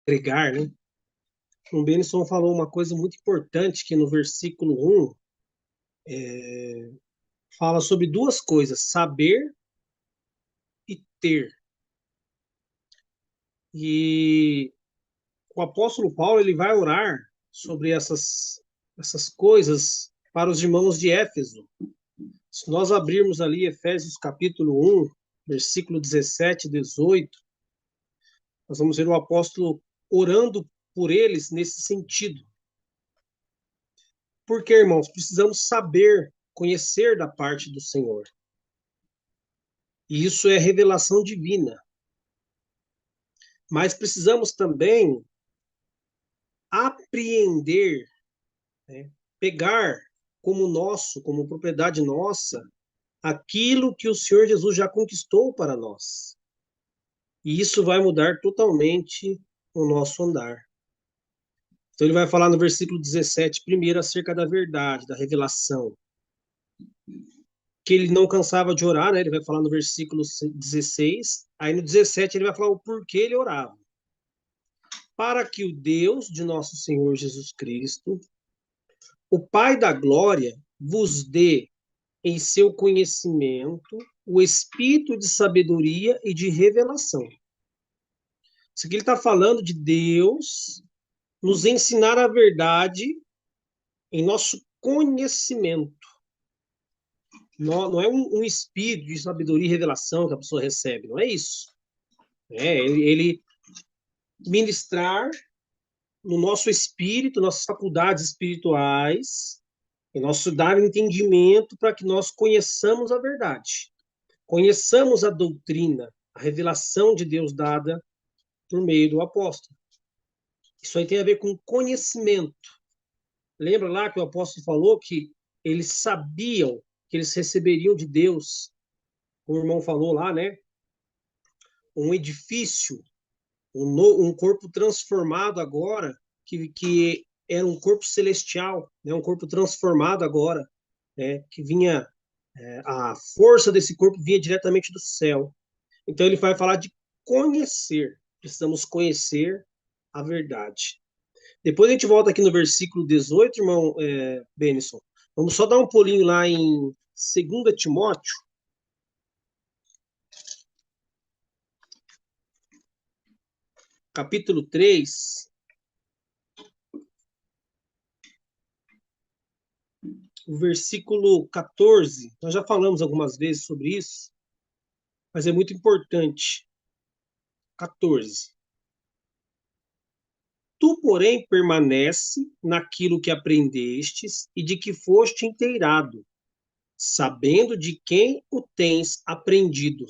pregar, né? O Benison falou uma coisa muito importante que no versículo 1 fala sobre duas coisas, saber e ter. E o apóstolo Paulo ele vai orar sobre essas coisas para os irmãos de Éfeso. Se nós abrirmos ali Efésios capítulo 1, versículo 17 e 18, nós vamos ver o apóstolo orando por eles nesse sentido. Porque, irmãos, precisamos saber, conhecer da parte do Senhor. E isso é revelação divina. Mas precisamos também apreender, né, pegar como nosso, como propriedade nossa, aquilo que o Senhor Jesus já conquistou para nós. E isso vai mudar totalmente o nosso andar. Então ele vai falar no versículo 17, primeiro, acerca da verdade, da revelação. Que ele não cansava de orar, né? Ele vai falar no versículo 16. Aí no 17 ele vai falar o porquê ele orava. Para que o Deus de nosso Senhor Jesus Cristo, o Pai da glória, vos dê em seu conhecimento o espírito de sabedoria e de revelação. Isso aqui ele está falando de Deus nos ensinar a verdade em nosso conhecimento. Não é um espírito de sabedoria e revelação que a pessoa recebe, não é isso. Ele ministrar no nosso espírito, nossas faculdades espirituais, e nosso dar entendimento para que nós conheçamos a verdade, conheçamos a doutrina, a revelação de Deus dada por meio do apóstolo. Isso aí tem a ver com conhecimento. Lembra lá que o apóstolo falou que eles sabiam que eles receberiam de Deus, o irmão falou lá, né? Um edifício, um corpo transformado agora, que era um corpo celestial, né? Um corpo transformado agora, né? Que vinha, a força desse corpo vinha diretamente do céu. Então ele vai falar de conhecer, precisamos conhecer a verdade. Depois a gente volta aqui no versículo 18, irmão Benison. Vamos só dar um pulinho lá em 2 Timóteo, capítulo 3, o versículo 14. Nós já falamos algumas vezes sobre isso, mas é muito importante. 14. Tu, porém, permanece naquilo que aprendestes e de que foste inteirado, sabendo de quem o tens aprendido.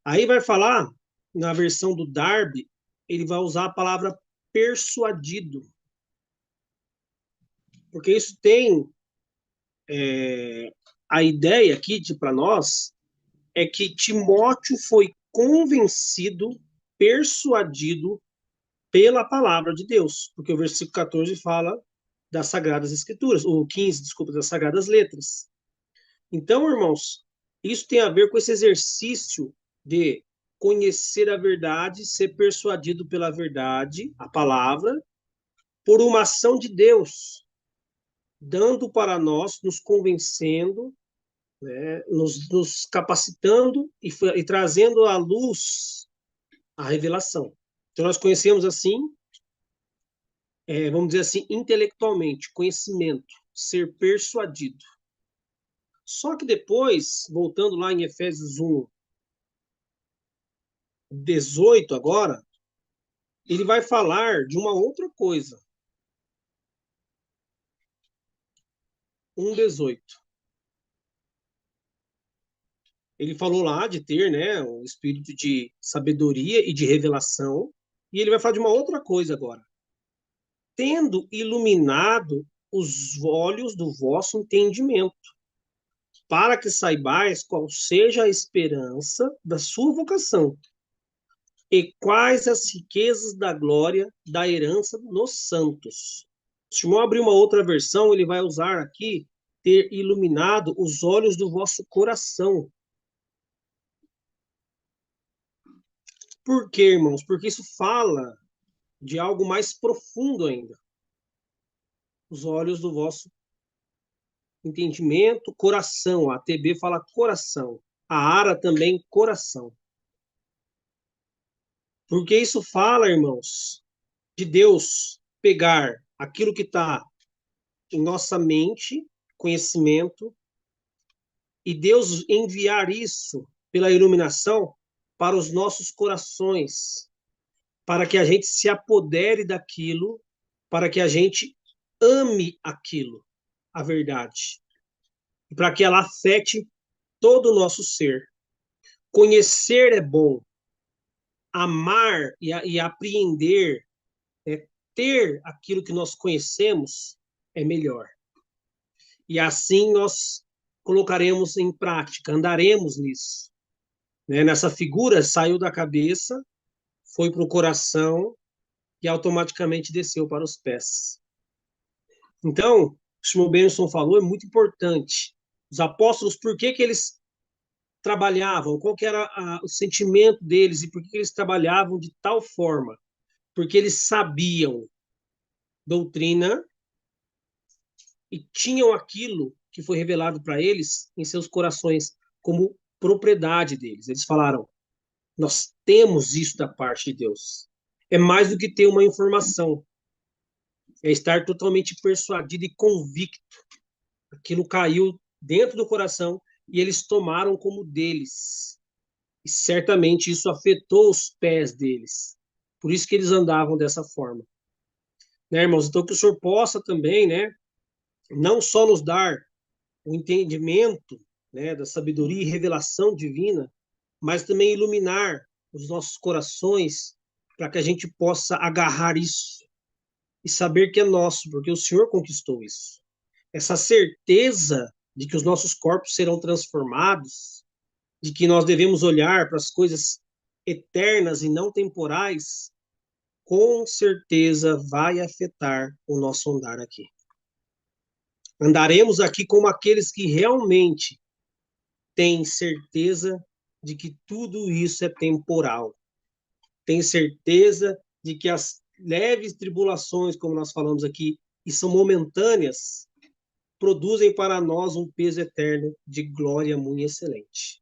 Aí vai falar, na versão do Darby, ele vai usar a palavra persuadido. Porque isso tem a ideia aqui para nós é que Timóteo foi convencido, persuadido pela palavra de Deus. Porque o versículo 14 fala das Sagradas Escrituras, o 15, desculpa, das Sagradas Letras. Então, irmãos, isso tem a ver com esse exercício de conhecer a verdade, ser persuadido pela verdade, a palavra, por uma ação de Deus, dando para nós, nos convencendo, né, nos capacitando e trazendo à luz a revelação. Então, nós conhecemos assim, vamos dizer assim, intelectualmente, conhecimento, ser persuadido. Só que depois, voltando lá em Efésios 1, 18 agora, ele vai falar de uma outra coisa. 1:18. Ele falou lá de ter, né, um espírito de sabedoria e de revelação, e ele vai falar de uma outra coisa agora. Tendo iluminado os olhos do vosso entendimento, para que saibais qual seja a esperança da sua vocação e quais as riquezas da glória da herança nos santos. Se eu abrir uma outra versão, ele vai usar aqui ter iluminado os olhos do vosso coração. Por quê, irmãos? Porque isso fala de algo mais profundo ainda. Os olhos do vosso entendimento, coração. A TB fala coração. A ARA também coração. Porque isso fala, irmãos, de Deus pegar aquilo que está em nossa mente, conhecimento, e Deus enviar isso pela iluminação para os nossos corações, para que a gente se apodere daquilo, para que a gente ame aquilo, a verdade, e para que ela afete todo o nosso ser. Conhecer é bom, amar e apreender, ter aquilo que nós conhecemos é melhor. E assim nós colocaremos em prática, andaremos nisso. Né? Nessa figura, saiu da cabeça, foi para o coração e automaticamente desceu para os pés. Então, o Shimon Benson falou, é muito importante. Os apóstolos, por que eles trabalhavam? Qual que era o sentimento deles e por que eles trabalhavam de tal forma? Porque eles sabiam doutrina e tinham aquilo que foi revelado para eles em seus corações como propriedade deles. Eles falaram: nós temos isso da parte de Deus. É mais do que ter uma informação, é estar totalmente persuadido e convicto. Aquilo caiu dentro do coração e eles tomaram como deles. E certamente isso afetou os pés deles. Por isso que eles andavam dessa forma. Né, irmãos? Então que o Senhor possa também, né, não só nos dar o entendimento, né, da sabedoria e revelação divina, mas também iluminar os nossos corações para que a gente possa agarrar isso e saber que é nosso, porque o Senhor conquistou isso. Essa certeza de que os nossos corpos serão transformados, de que nós devemos olhar para as coisas eternas e não temporais, com certeza vai afetar o nosso andar aqui. Andaremos aqui como aqueles que realmente têm certeza de que tudo isso é temporal. Tem certeza de que as leves tribulações, como nós falamos aqui, e são momentâneas, produzem para nós um peso eterno de glória muito excelente.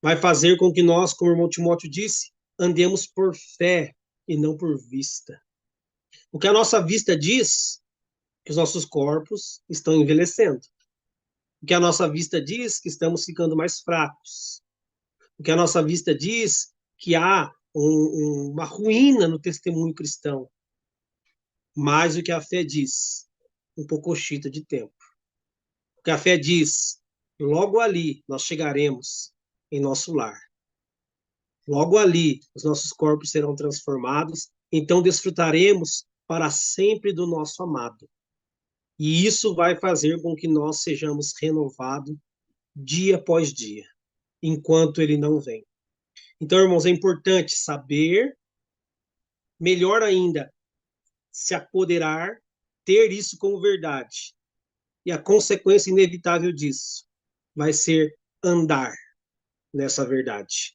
Vai fazer com que nós, como o irmão Timóteo disse, andemos por fé e não por vista. O que a nossa vista diz que os nossos corpos estão envelhecendo. O que a nossa vista diz que estamos ficando mais fracos. O que a nossa vista diz que há uma ruína no testemunho cristão. Mais o que a fé diz, um pocochito de tempo. O que a fé diz, logo ali nós chegaremos em nosso lar. Logo ali os nossos corpos serão transformados, então desfrutaremos para sempre do nosso amado. E isso vai fazer com que nós sejamos renovados dia após dia, enquanto ele não vem. Então, irmãos, é importante saber, melhor ainda, se apoderar, ter isso como verdade. E a consequência inevitável disso vai ser andar nessa verdade.